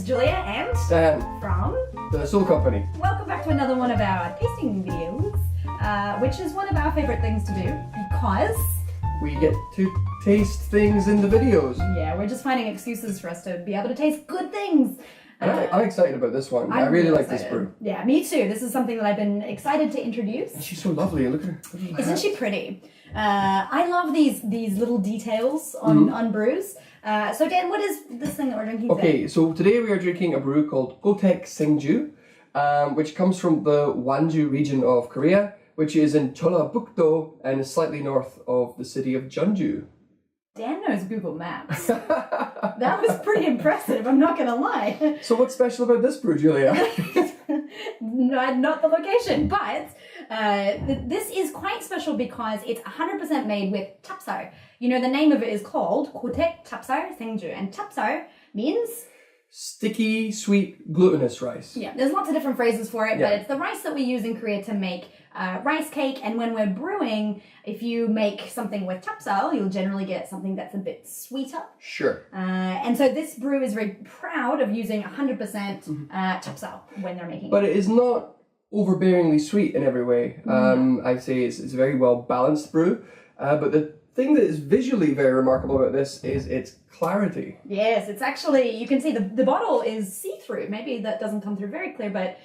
Julia and Dan from the Sool Company. Welcome back to another one of our tasting videos, which is one of our favorite things to do because we get to taste things in the videos. Yeah, we're just finding excuses for us to be able to taste good things. And I'm excited about this one. I really like this brew. Yeah, me too. This is something that I've been excited to introduce. And she's so lovely. Look at her. Isn't she pretty? I love these little details on brews. So Dan, what is this thing that we're drinking today? Okay, so today we are drinking a brew called Gotaek, which comes from the Gwangju region of Korea, which is in Jeollabuk-do and is slightly north of the city of Jeonju. Dan knows Google Maps. That was pretty impressive, I'm not going to lie. So what's special about this brew, Julia? Not the location, but this is quite special because it's 100% made with chapso. You know, the name of it is called Gotaek Saengju, and chapso means sticky, sweet, glutinous rice. Yeah, there's lots of different phrases for it, but it's the rice that we use in Korea to make rice cake. And when we're brewing, if you make something with chapso, you'll generally get something that's a bit sweeter. Sure. And so this brew is very proud of using 100% chapso when they're making it. But it is not overbearingly sweet in every way. I'd say it's a very well balanced brew. But the thing that is visually very remarkable about this is its clarity. Yes, it's actually, you can see the bottle is see-through. Maybe that doesn't come through very clear, but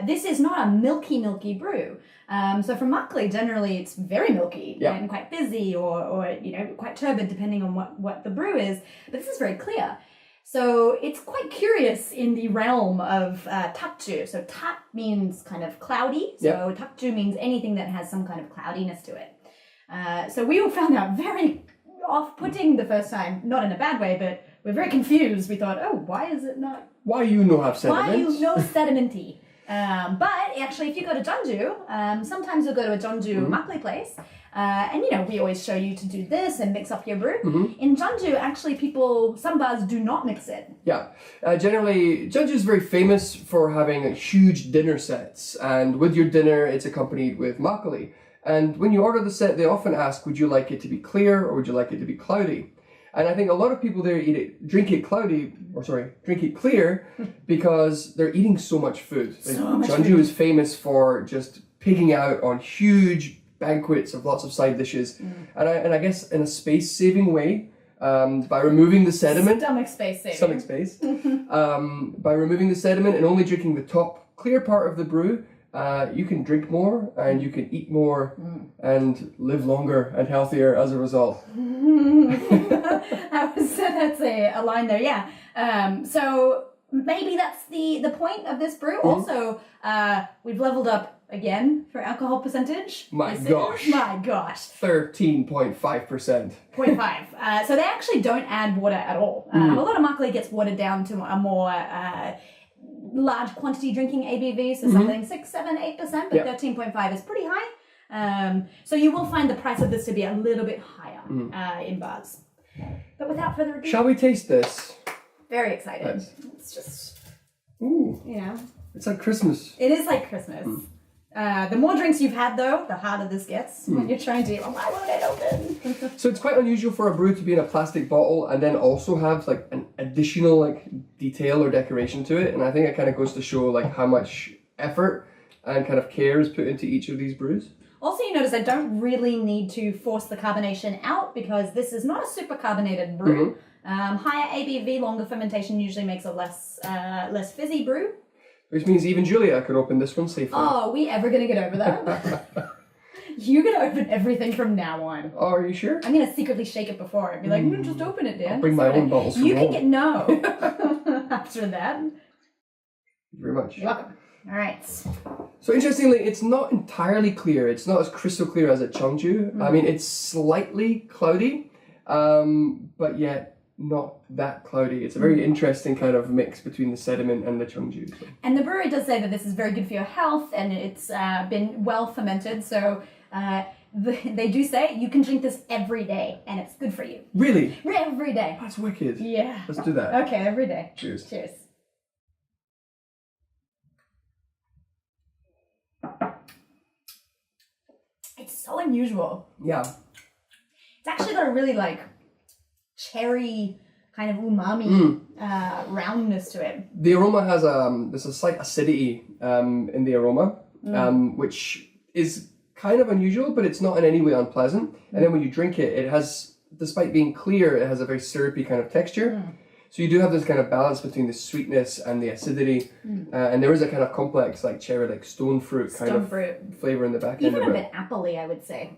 this is not a milky brew. So for Makgeolli, generally it's very milky and quite fizzy or you know, quite turbid depending on what the brew is. But this is very clear. So it's quite curious in the realm of takju. So tak means kind of cloudy. So takju means anything that has some kind of cloudiness to it. So we all found out very off-putting the first time, not in a bad way, but we're very confused. We thought, oh, why is it not? Why you no have sediment? Why you no sedimenty? But actually, if you go to Jeonju, sometimes you'll go to a Jeonju Makgeolli place, and you know, we always show you to do this and mix up your brew. In Jeonju, actually, some bars do not mix it. Yeah, generally, Jeonju is very famous for having huge dinner sets, and with your dinner, it's accompanied with makgeolli. And when you order the set, they often ask, would you like it to be clear or would you like it to be cloudy? And I think a lot of people there drink it clear because they're eating so much food. Jeonju is famous for just pigging out on huge banquets of lots of side dishes. And I guess in a space-saving way, by removing the sediment. Stomach space saving. Stomach space. By removing the sediment and only drinking the top clear part of the brew, you can drink more and you can eat more and live longer and healthier as a result. That's a line there, yeah. So maybe that's the point of this brew. Also, we've leveled up again for alcohol percentage. My gosh. 13.5%. 0.5. So they actually don't add water at all. A lot of makgeolli gets watered down to a more large quantity drinking ABV, so something 6, 7, 8%, but 13.5 is pretty high. So you will find the price of this to be a little bit higher in bars. But without further ado, shall we taste this? Very excited. It's just, ooh, you know, it's like Christmas. It is like Christmas. The more drinks you've had, though, the harder this gets when you're trying to, why won't it open? So it's quite unusual for a brew to be in a plastic bottle and then also have like an additional like detail or decoration to it. And I think it kind of goes to show like how much effort and kind of care is put into each of these brews. Also, you notice I don't really need to force the carbonation out because this is not a super carbonated brew. Higher ABV, longer fermentation usually makes a less fizzy brew. Which means even Julia could open this one safely. Oh, are we ever going to get over that? You're going to open everything from now on. Oh, are you sure? I'm going to secretly shake it before and be like, just open it, Dan. I'll bring my own bottles from You home. can get no after that. Thank you very much. You're welcome. All right. So interestingly, it's not entirely clear. It's not as crystal clear as at Jeonju. I mean, it's slightly cloudy, but yet not that cloudy. It's a very interesting kind of mix between the sediment and the Jeonju. So. And the brewery does say that this is very good for your health and it's been well fermented. So they do say you can drink this every day and it's good for you. Really? Every day. That's wicked. Yeah. Let's do that. Okay, every day. Cheers. Cheers. It's so unusual. Yeah. It's actually got a really like cherry kind of umami roundness to it. The aroma has there's a slight acidity in the aroma, which is kind of unusual, but it's not in any way unpleasant. And then when you drink it, it has, despite being clear, it has a very syrupy kind of texture. So you do have this kind of balance between the sweetness and the acidity, and there is a kind of complex, like cherry, like stone fruit kind of flavor in the back end of it. Even a bit appley, I would say.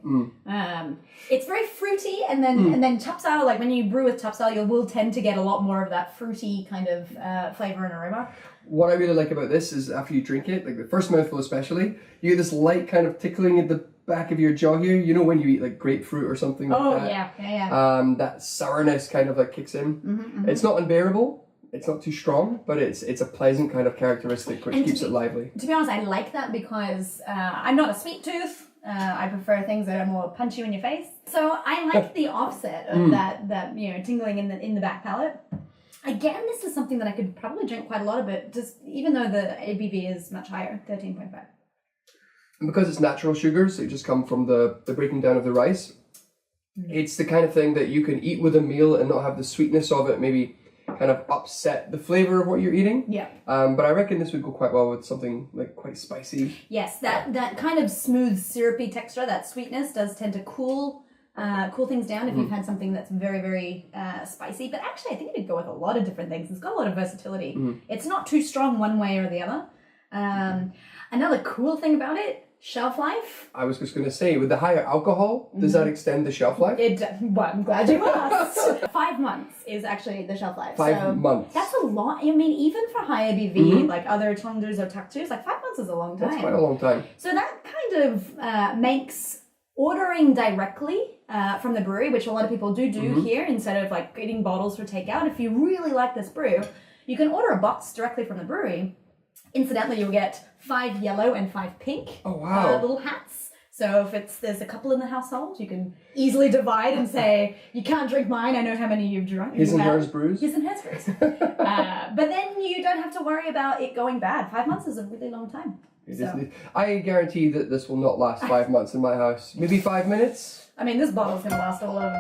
It's very fruity, and then chapsal, like when you brew with chapsal, you will tend to get a lot more of that fruity kind of flavor and aroma. What I really like about this is after you drink it, like the first mouthful especially, you get this light kind of tickling at the back of your jaw here. You know when you eat like grapefruit or something like that? Yeah. That sourness kind of like kicks in. It's not unbearable. It's not too strong, but it's a pleasant kind of characteristic which keeps it lively. To be honest, I like that because I'm not a sweet tooth. I prefer things that are more punchy in your face. So I like the offset of that tingling in the back palate. Again, this is something that I could probably drink quite a lot of it, just even though the ABV is much higher, 13.5. And because it's natural sugars, they just come from the breaking down of the rice. It's the kind of thing that you can eat with a meal and not have the sweetness of it maybe kind of upset the flavor of what you're eating. Yeah. But I reckon this would go quite well with something like quite spicy. Yes, that kind of smooth, syrupy texture, that sweetness does tend to cool things down if you've had something that's very, very spicy. But actually, I think it'd go with a lot of different things. It's got a lot of versatility. It's not too strong one way or the other. Another cool thing about it, shelf life. I was just going to say, with the higher alcohol, does that extend the shelf life? Well, I'm glad you asked. 5 months is actually the shelf life. 5 months. That's a lot. I mean, even for high ABV, like other Cheongdus or Taktus, like 5 months is a long time. That's quite a long time. So that kind of makes ordering directly from the brewery, which a lot of people do here, instead of like getting bottles for takeout. If you really like this brew, you can order a box directly from the brewery. Incidentally, you'll get 5 yellow and 5 pink little hats. So if there's a couple in the household, you can easily divide and say, you can't drink mine, I know how many you've drunk. His and hers brews. His and hers brews. But then you don't have to worry about it going bad. 5 months is a really long time. So. I guarantee that this will not last 5 months in my house. Maybe 5 minutes? I mean, this bottle's going to last all of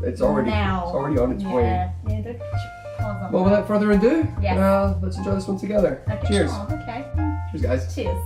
It's already on its way. Yeah, well, without further ado, let's enjoy this one together. Okay. Cheers. Oh, okay. Cheers, guys. Cheers.